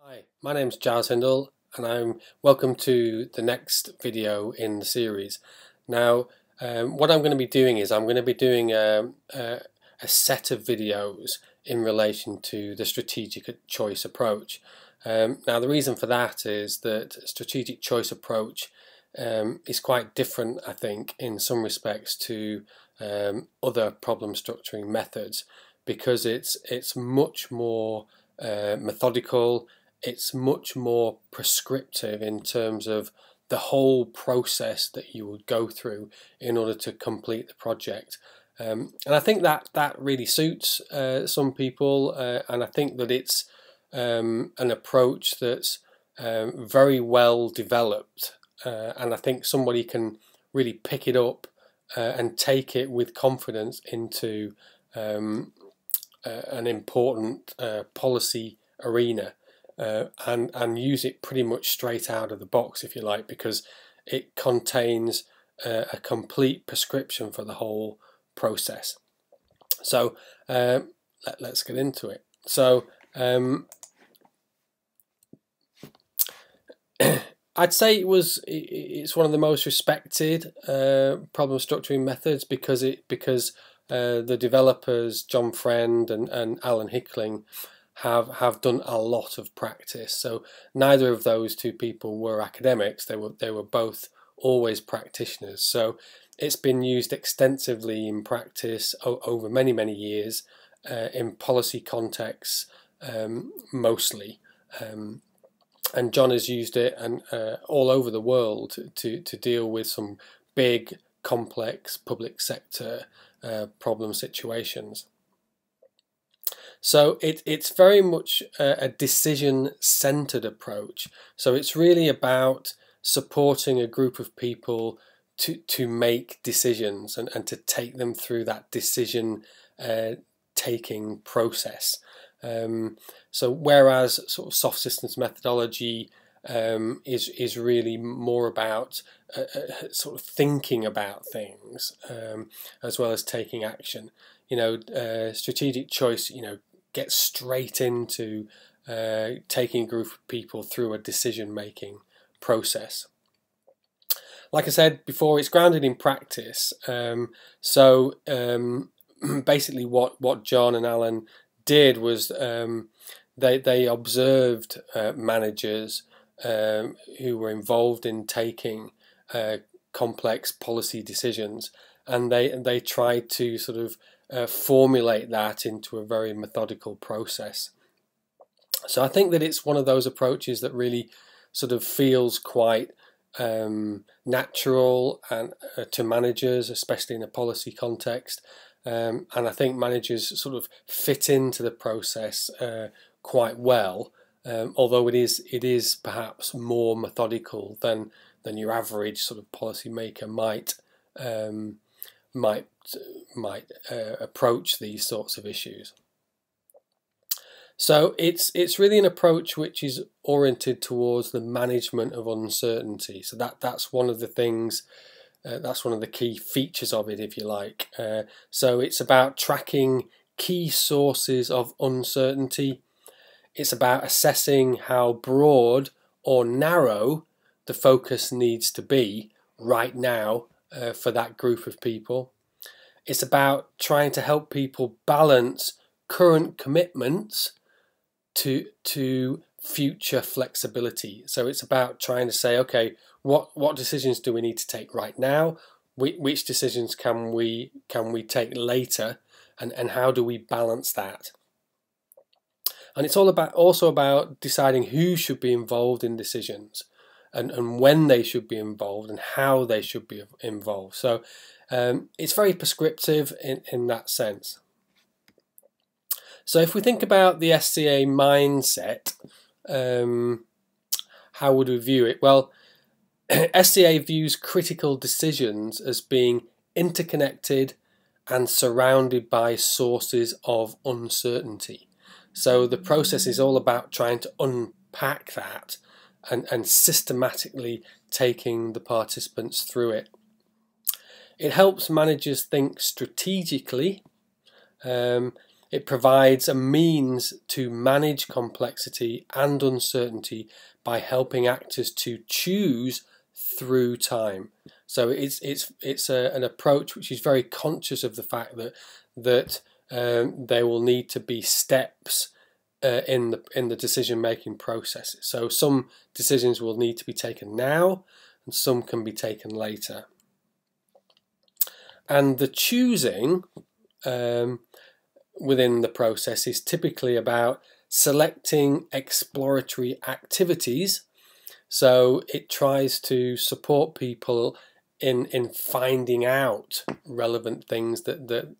Hi, my name's Giles Hindle and I'm welcome to the next video in the series. Now what I'm going to be doing is I'm going to be doing a set of videos in relation to the strategic choice approach. Now the reason for that is that strategic choice approach is quite different, I think, in some respects to other problem structuring methods, because it's much more methodical. It's much more prescriptive in terms of the whole process that you would go through in order to complete the project. And I think that really suits some people, and I think that it's an approach that's very well developed, and I think somebody can really pick it up and take it with confidence into an important policy arena. And use it pretty much straight out of the box, if you like, because it contains a complete prescription for the whole process. So let's get into it. So I'd say it's one of the most respected problem structuring methods because the developers John Friend and Alan Hickling have done a lot of practice. So neither of those two people were academics. They were both always practitioners. So it's been used extensively in practice over many years in policy contexts mostly. And John has used it and all over the world to deal with some big, complex public sector problem situations. So it's very much a decision-centered approach. So it's really about supporting a group of people to make decisions and to take them through that decision taking process. So whereas sort of soft systems methodology is really more about sort of thinking about things as well as taking action. Strategic choice, get straight into taking a group of people through a decision-making process. Like I said before, it's grounded in practice. Basically what John and Alan did was they observed managers who were involved in taking complex policy decisions, and they tried to sort of formulate that into a very methodical process. So I think that it's one of those approaches that really sort of feels quite natural and to managers, especially in a policy context. And I think managers sort of fit into the process quite well, although it is perhaps more methodical than your average sort of policymaker might approach these sorts of issues. So it's really an approach which is oriented towards the management of uncertainty. So that's one of the things, that's one of the key features of it, if you like. So it's about tracking key sources of uncertainty. It's about assessing how broad or narrow the focus needs to be right now for that group of people. It's about trying to help people balance current commitments to future flexibility. So it's about trying to say, okay, what decisions do we need to take right now? Which decisions can we take later, and how do we balance that? And it's also about deciding who should be involved in decisions, and when they should be involved, and how they should be involved. So it's very prescriptive in that sense. So if we think about the SCA mindset, how would we view it? Well, SCA views critical decisions as being interconnected and surrounded by sources of uncertainty. So the process is all about trying to unpack that and systematically taking the participants through it. It helps managers think strategically it provides a means to manage complexity and uncertainty by helping actors to choose through time. So it's an approach which is very conscious of the fact that there will need to be steps in the decision making process. So some decisions will need to be taken now, and some can be taken later. And the choosing within the process is typically about selecting exploratory activities. So it tries to support people in finding out relevant things that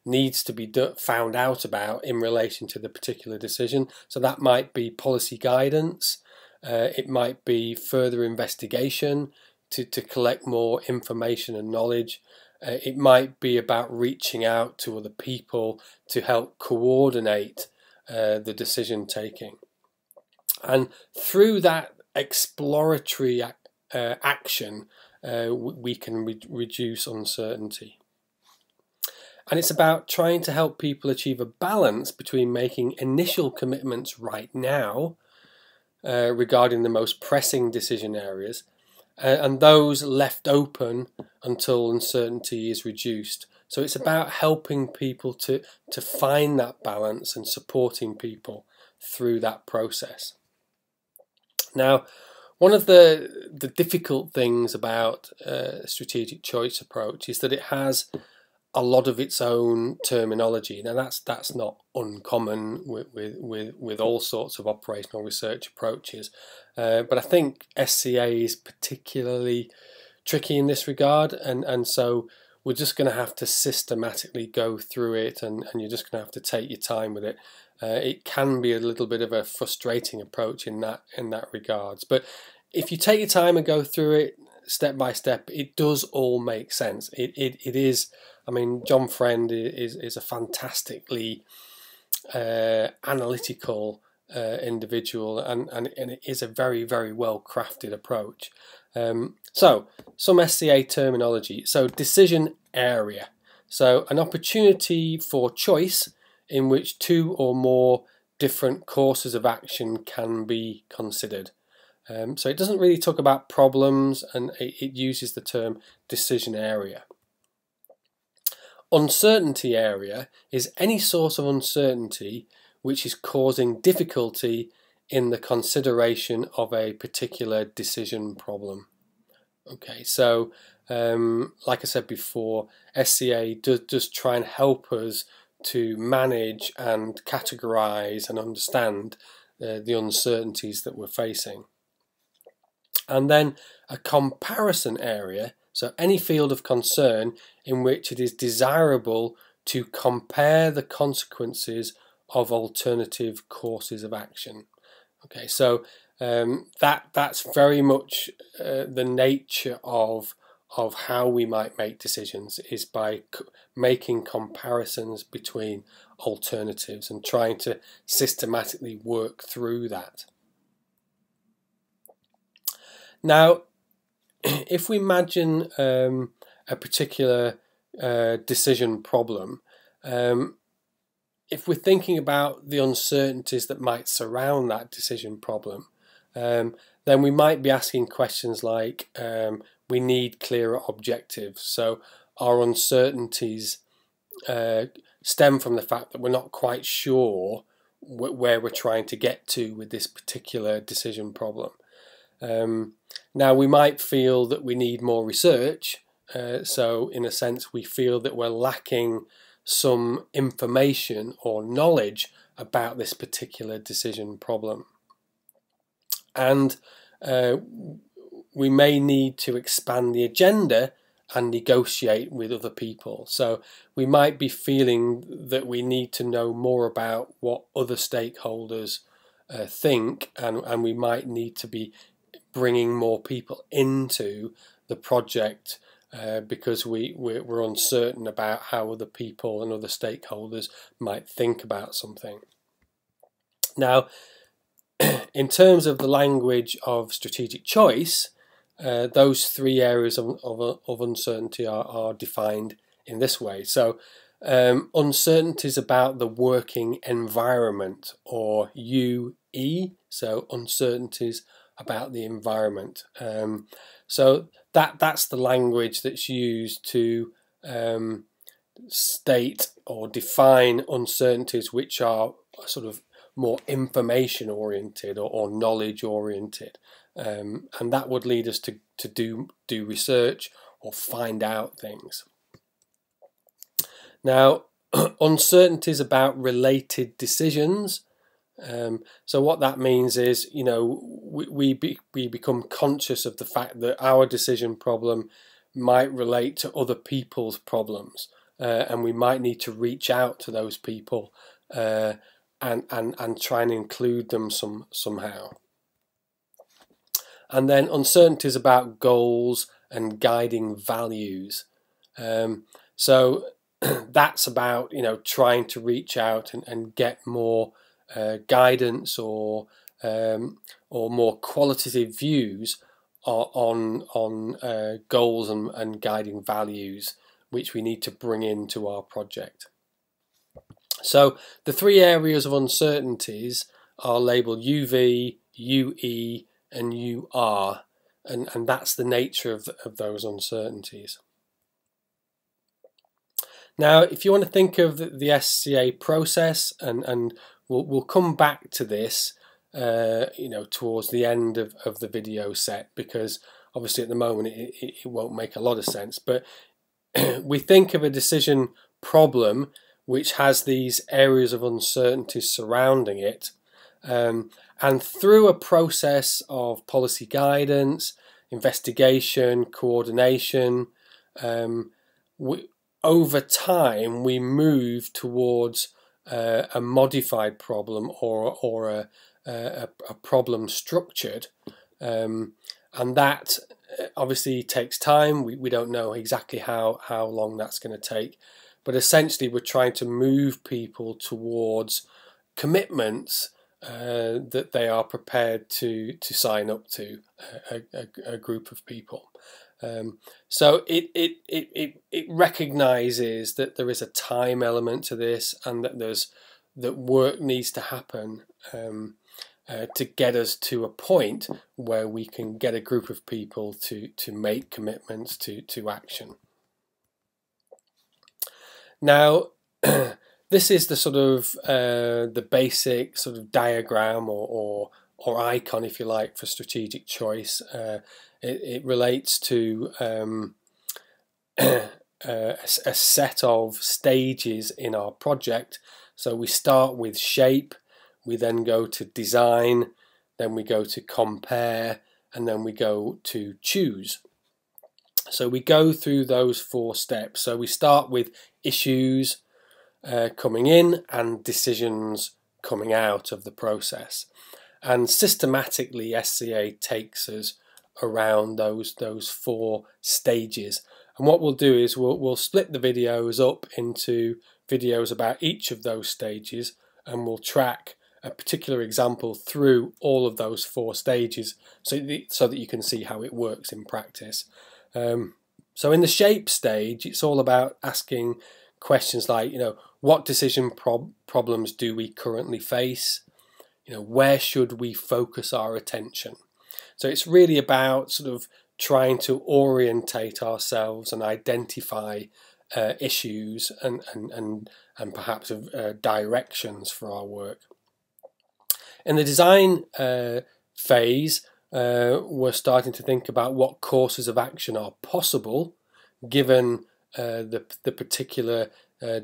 needs to be found out about in relation to the particular decision. So that might be policy guidance, it might be further investigation to collect more information and knowledge. It might be about reaching out to other people to help coordinate the decision taking. And through that exploratory action, we can reduce uncertainty. And it's about trying to help people achieve a balance between making initial commitments right now regarding the most pressing decision areas and those left open until uncertainty is reduced. So it's about helping people to find that balance and supporting people through that process. Now, one of the difficult things about strategic choice approach is that it has a lot of its own terminology. Now that's not uncommon with all sorts of operational research approaches, but I think SCA is particularly tricky in this regard, and so we're just going to have to systematically go through it, and you're just going to have to take your time with it. It can be a little bit of a frustrating approach in that regards, but if you take your time and go through it step by step, it does all make sense. It is. I mean, John Friend is a fantastically analytical individual, and it is a very, very well crafted approach. So some SCA terminology. So decision area. So an opportunity for choice in which two or more different courses of action can be considered. So it doesn't really talk about problems, and it uses the term decision area. Uncertainty area is any source of uncertainty which is causing difficulty in the consideration of a particular decision problem. Okay, so like I said before, SCA does try and help us to manage and categorize and understand the uncertainties that we're facing. And then a comparison area, so any field of concern in which it is desirable to compare the consequences of alternative courses of action. Okay, so that's very much the nature of how we might make decisions, is by making comparisons between alternatives and trying to systematically work through that. Now, if we imagine a particular decision problem, if we're thinking about the uncertainties that might surround that decision problem, then we might be asking questions like, we need clearer objectives. So our uncertainties stem from the fact that we're not quite sure where we're trying to get to with this particular decision problem. Now, we might feel that we need more research, so in a sense we feel that we're lacking some information or knowledge about this particular decision problem, and we may need to expand the agenda and negotiate with other people. So we might be feeling that we need to know more about what other stakeholders think, and we might need to be bringing more people into the project because we're uncertain about how other people and other stakeholders might think about something. Now, in terms of the language of strategic choice, those three areas of uncertainty are defined in this way. So uncertainties about the working environment, or UE, so uncertainties about the environment. So that's the language that's used to state or define uncertainties which are sort of more information oriented or knowledge oriented, and that would lead us to do research or find out things. Now, uncertainties about related decisions. So what that means is, we become conscious of the fact that our decision problem might relate to other people's problems, and we might need to reach out to those people and try and include them somehow. And then uncertainties about goals and guiding values. So that's about trying to reach out and get more guidance or more qualitative views on goals and guiding values which we need to bring into our project. So the three areas of uncertainties are labelled UV, UE and UR, and that's the nature of those uncertainties. Now, if you want to think of the SCA process, and we'll come back to this, towards the end of the video set, because obviously at the moment it won't make a lot of sense. But we think of a decision problem which has these areas of uncertainty surrounding it, and through a process of policy guidance, investigation, coordination, over time we move towards a modified problem or a problem structured, and that obviously takes time. We don't know exactly how long that's going to take, but essentially we're trying to move people towards commitments that they are prepared to sign up to, a group of people. So it recognises that there is a time element to this, and that work needs to happen to get us to a point where we can get a group of people to make commitments to action. Now, this is the sort of the basic sort of diagram or icon, if you like, for strategic choice. It relates to a set of stages in our project. So we start with shape, we then go to design, then we go to compare, and then we go to choose. So we go through those 4 steps. So we start with issues coming in and decisions coming out of the process. And systematically SCA takes us around those 4 stages. And what we'll do is we'll split the videos up into videos about each of those stages, and we'll track a particular example through all of those 4 stages so that you can see how it works in practice. So in the shape stage, it's all about asking questions like, what decision problems do we currently face? Where should we focus our attention? So it's really about sort of trying to orientate ourselves and identify issues and perhaps directions for our work. In the design phase, we're starting to think about what courses of action are possible given the particular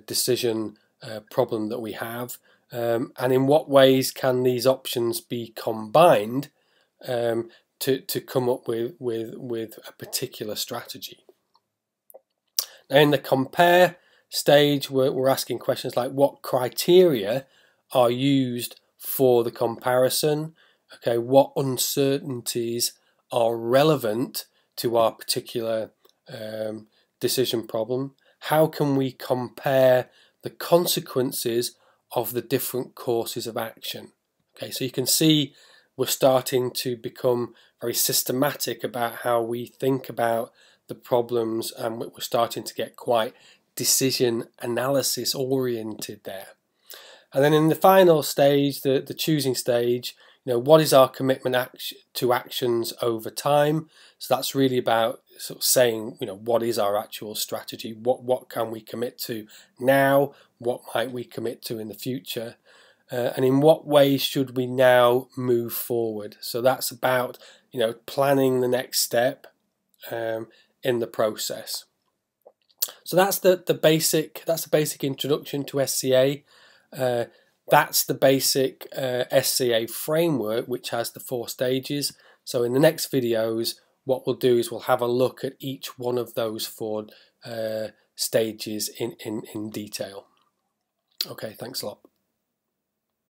decision problem that we have, and in what ways can these options be combined to come up with a particular strategy. Now in the compare stage, we're asking questions like what criteria are used for the comparison, okay, what uncertainties are relevant to our particular decision problem, how can we compare the consequences of the different courses of action. Okay, so you can see we're starting to become very systematic about how we think about the problems, and we're starting to get quite decision analysis oriented there. And then in the final stage, the choosing stage, what is our commitment to actions over time? So that's really about sort of saying, what is our actual strategy? What can we commit to now? What might we commit to in the future? And in what ways should we now move forward? So that's about, planning the next step in the process. So that's the basic introduction to SCA. That's the basic SCA framework, which has the 4 stages. So in the next videos, what we'll do is we'll have a look at each one of those 4 stages in detail. Okay, thanks a lot.